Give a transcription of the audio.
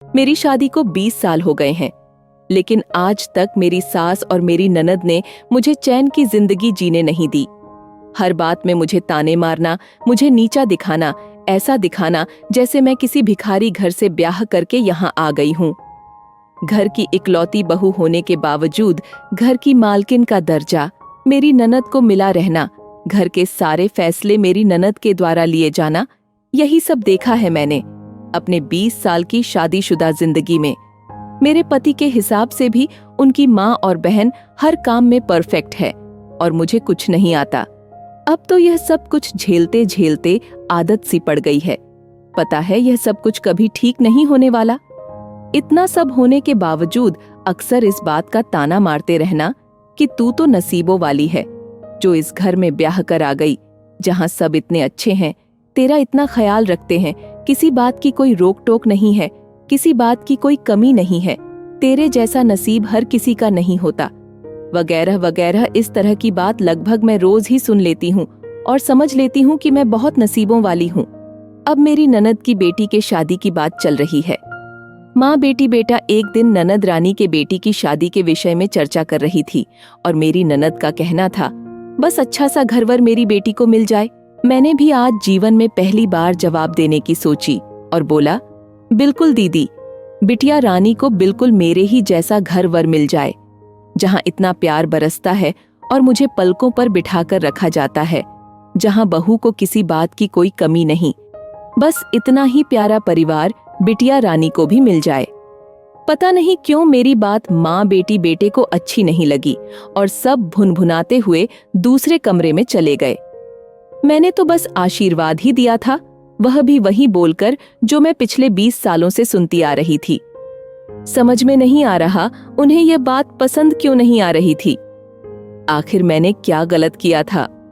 मेरी शादी को 20 साल हो गए हैं, लेकिन आज तक मेरी सास और मेरी ननद ने मुझे चैन की जिंदगी जीने नहीं दी। हर बात में मुझे ताने मारना, मुझे नीचा दिखाना, ऐसा दिखाना जैसे मैं किसी भिखारी घर से ब्याह करके यहाँ आ गई हूँ। घर की इकलौती बहू होने के बावजूद घर की मालकिन का दर्जा, मेरी ननद को मिला रहना, घर के सारे फैसले मेरी ननद के द्वारा लिए जाना, यही सब देखा है मैंने अपने 20 साल की शादीशुदा जिंदगी में। मेरे पति के हिसाब से भी उनकी माँ और बहन हर काम में परफेक्ट है और मुझे कुछ नहीं आता। अब तो यह सब कुछ झेलते झेलते आदत सी पड़ गई है। पता है यह सब कुछ कभी ठीक नहीं होने वाला। इतना सब होने के बावजूद अक्सर इस बात का ताना मारते रहना कि तू तो नसीबों वाली है जो इस घर में ब्याह कर आ गई, जहां सब इतने अच्छे हैं, तेरा इतना ख्याल रखते हैं, किसी बात की कोई रोक टोक नहीं है, किसी बात की कोई कमी नहीं है, तेरे जैसा नसीब हर किसी का नहीं होता, वगैरह वगैरह। इस तरह की बात लगभग मैं रोज ही सुन लेती हूँ और समझ लेती हूँ कि मैं बहुत नसीबों वाली हूँ। अब मेरी ननद की बेटी के शादी की बात चल रही है। माँ बेटी बेटा एक दिन ननद रानी के बेटी की शादी के विषय में चर्चा कर रही थी और मेरी ननद का कहना था, बस अच्छा सा घरवर मेरी बेटी को मिल जाए। मैंने भी आज जीवन में पहली बार जवाब देने की सोची और बोला, बिल्कुल दीदी, बिटिया रानी को बिल्कुल मेरे ही जैसा घरवर मिल जाए, जहाँ इतना प्यार बरसता है और मुझे पलकों पर बिठाकर रखा जाता है, जहाँ बहू को किसी बात की कोई कमी नहीं। बस इतना ही प्यारा परिवार बिटिया रानी को भी मिल जाए। पता नहीं क्यों मेरी बात माँ बेटी बेटे को अच्छी नहीं लगी और सब भुनभुनाते हुए दूसरे कमरे में चले गए। मैंने तो बस आशीर्वाद ही दिया था, वह भी वही बोलकर जो मैं पिछले 20 सालों से सुनती आ रही थी। समझ में नहीं आ रहा उन्हें यह बात पसंद क्यों नहीं आ रही थी। आखिर मैंने क्या गलत किया था।